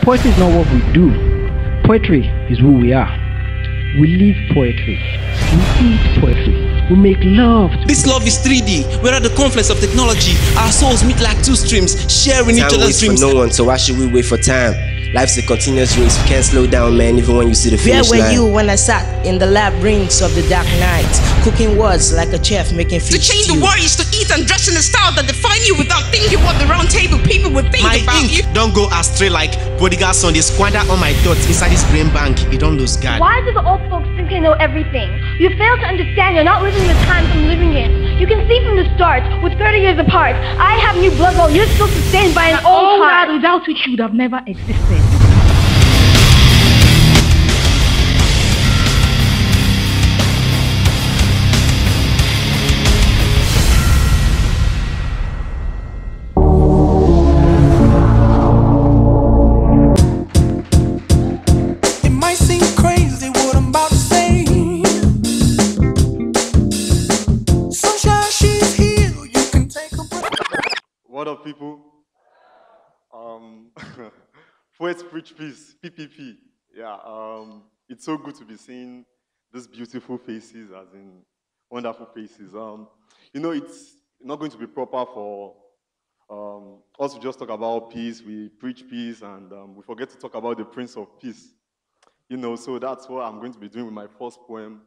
Poetry is not what we do. Poetry is who we are. We live poetry. We eat poetry. We make love. This love is 3D. We're at the confluence of technology. Our souls meet like two streams, sharing each other's dreams. Time waits for no one, so why should we wait for time? Life's a continuous race. You can't slow down, man, even when you see the finish line. Where were you when I sat in the labyrinths of the dark night, cooking words like a chef making fish to change stew? The worries, to eat and dress in a style that define you without thinking what the round table people would think My about ink you. don't go astray like bodyguard son. They squander all my thoughts inside this brain bank. It don't lose guard. Why do the old folks think they know everything? You fail to understand you're not living the times I'm living in. You can see from the start, with 30 years apart, I have new blood while you're still sustained by an old heart. Without which you would have never existed. What up, people? Poets Preach Peace, PPP. Yeah, it's so good to be seeing these beautiful faces, as in wonderful faces. You know, it's not going to be proper for us to just talk about peace. We preach peace, and we forget to talk about the Prince of Peace. You know, so that's what I'm going to be doing with my first poem.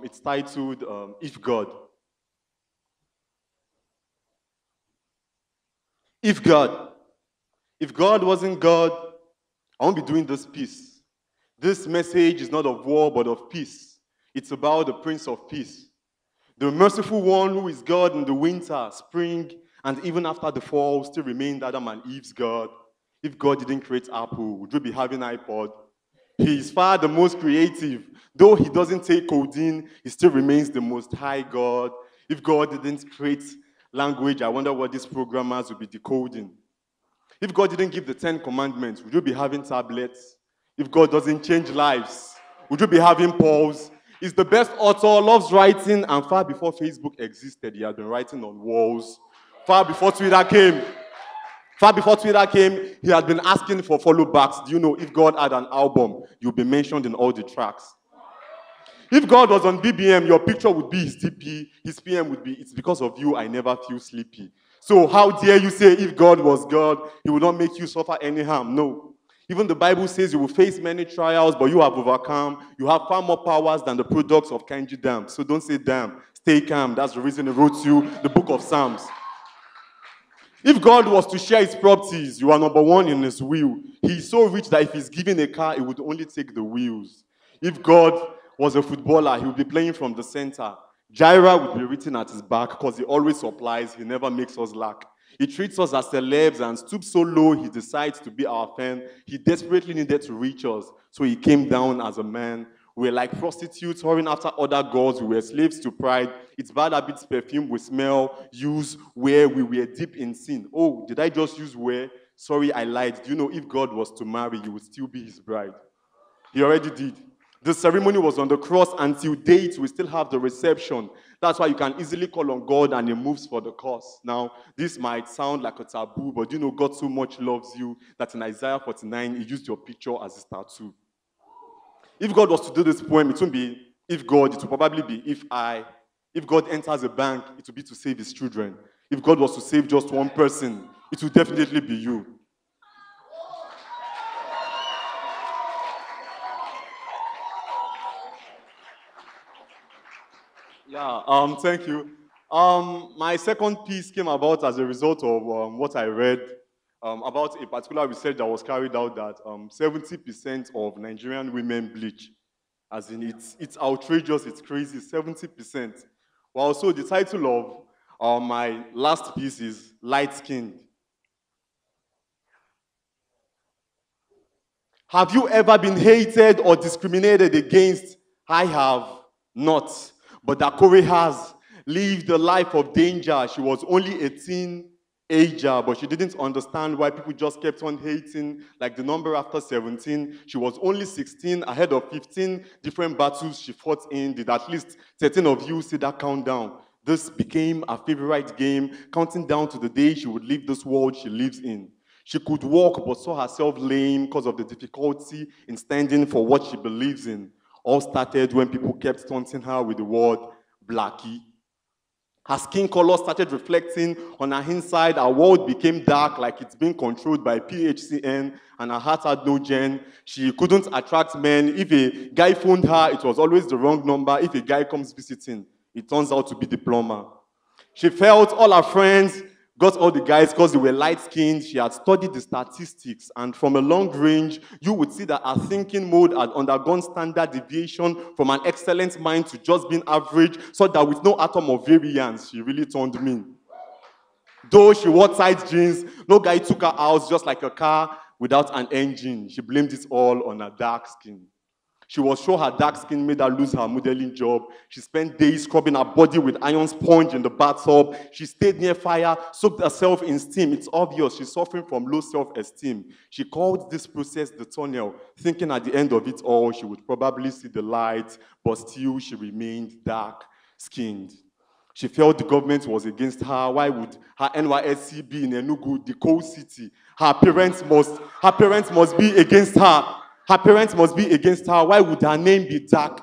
It's titled If God. If God wasn't God, I won't be doing this piece. This message is not of war, but of peace. It's about the Prince of Peace, the merciful one who is God in the winter, spring, and even after the fall, still remained Adam and Eve's God. If God didn't create Apple, would we be having iPod? He is far the most creative. Though he doesn't take codeine, he still remains the most high God. If God didn't create language, I wonder what these programmers will be decoding. If God didn't give the 10 commandments, would you be having tablets? If God doesn't change lives, would you be having polls? He's the best author, loves writing, and far before Facebook existed, he had been writing on walls. Far before Twitter came, he had been asking for follow backs. Do you know if God had an album, you'll be mentioned in all the tracks? If God was on BBM, your picture would be his TP, his PM would be, it's because of you I never feel sleepy. So how dare you say if God was God, he would not make you suffer any harm? No. Even the Bible says you will face many trials, but you have overcome. You have far more powers than the products of Kanji Dam. So don't say damn, stay calm. That's the reason he wrote you the book of Psalms. If God was to share his properties, you are number one in his will. He is so rich that if he's given a car, he would only take the wheels. If God was a footballer, he would be playing from the center. Jaira would be written at his back because he always supplies, he never makes us lack. He treats us as celebs and stoops so low he decides to be our fan. He desperately needed to reach us, so he came down as a man. We were like prostitutes hurrying after other gods. We were slaves to pride. It's bad habits, perfume we smell, use, wear. We were deep in sin. Oh, did I just use wear? Sorry, I lied. Do you know if God was to marry, you would still be his bride? He already did. The ceremony was on the cross. Until date, we still have the reception. That's why you can easily call on God and he moves for the cause. Now, this might sound like a taboo, but you know God so much loves you that in Isaiah 49, he used your picture as his tattoo. If God was to do this poem, it won't be if God, it will probably be if I. If God enters a bank, it will be to save his children. If God was to save just one person, it will definitely be you. Yeah, thank you. My second piece came about as a result of what I read about a particular research that was carried out that 70% of Nigerian women bleach. As in, it's outrageous, it's crazy, 70%. Well, so the title of my last piece is Light Skinned. Have you ever been hated or discriminated against? I have not. But Dakore has lived a life of danger. She was only a teenager, but she didn't understand why people just kept on hating, like the number after 17. She was only 16, ahead of 15 different battles she fought in. Did at least 13 of you see that countdown? This became her favorite game, counting down to the day she would leave this world she lives in. She could walk but saw herself lame because of the difficulty in standing for what she believes in. All started when people kept taunting her with the word blackie. Her skin color started reflecting on her inside. Her world became dark, like it's being controlled by PHCN, and her heart had no gen. She couldn't attract men. If a guy phoned her, it was always the wrong number. If a guy comes visiting, it turns out to be the plumber. She felt all her friends got all the guys because they were light-skinned. She had studied the statistics, and from a long range, you would see that her thinking mode had undergone standard deviation from an excellent mind to just being average, so that with no atom of variance, she really turned mean. Though she wore tight jeans, no guy took her out, just like a car without an engine. She blamed it all on her dark skin. She was sure her dark skin made her lose her modeling job. She spent days scrubbing her body with iron sponge in the bathtub. She stayed near fire, soaked herself in steam. It's obvious she's suffering from low self-esteem. She called this process the tunnel, thinking at the end of it all, she would probably see the light, but still she remained dark-skinned. She felt the government was against her. Why would her NYSC be in Enugu, the coal city? Her parents must be against her. Her parents must be against her. Why would her name be Dark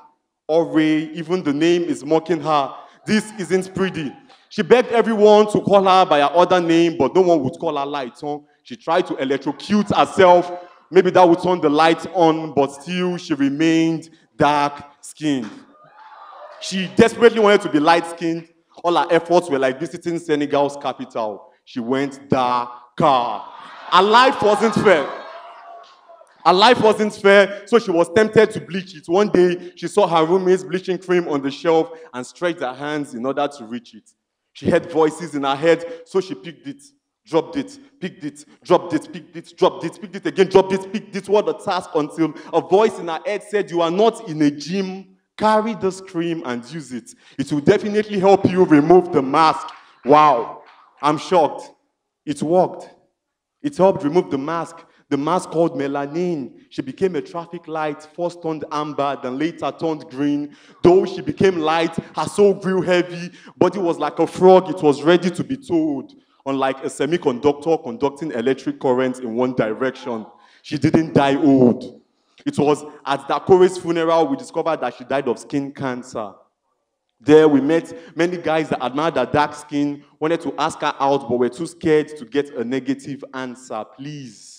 or Ray? Even the name is mocking her. This isn't pretty. She begged everyone to call her by her other name, but no one would call her light on. She tried to electrocute herself. Maybe that would turn the light on, but still she remained dark-skinned. She desperately wanted to be light-skinned. All her efforts were like visiting Senegal's capital. She went Dakar. Her life wasn't fair. Her life wasn't fair, so she was tempted to bleach it. One day, she saw her roommate's bleaching cream on the shelf and stretched her hands in order to reach it. She heard voices in her head, so she picked it, dropped it, picked it, dropped it, picked it, dropped it, picked it again, dropped it, picked it. What a task, until a voice in her head said, "You are not in a gym. Carry this cream and use it. It will definitely help you remove the mask." Wow, I'm shocked. It worked. It helped remove the mask. The mask called melanin. She became a traffic light, first turned amber, then later turned green. Though she became light, her soul grew heavy. Body was like a frog, it was ready to be towed. Unlike a semiconductor conducting electric current in one direction, she didn't die old. It was at Dakore's funeral we discovered that she died of skin cancer. There we met many guys that admired her dark skin, wanted to ask her out, but were too scared to get a negative answer. Please,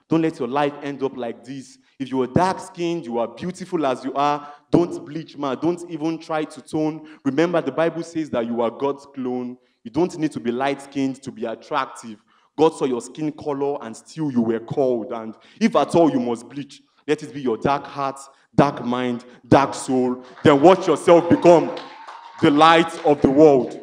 don't let your life end up like this. If you are dark-skinned, you are beautiful as you are, don't bleach, man. Don't even try to tone. Remember, the Bible says that you are God's clone. You don't need to be light-skinned to be attractive. God saw your skin color and still you were called. And if at all you must bleach, let it be your dark heart, dark mind, dark soul. Then watch yourself become the light of the world.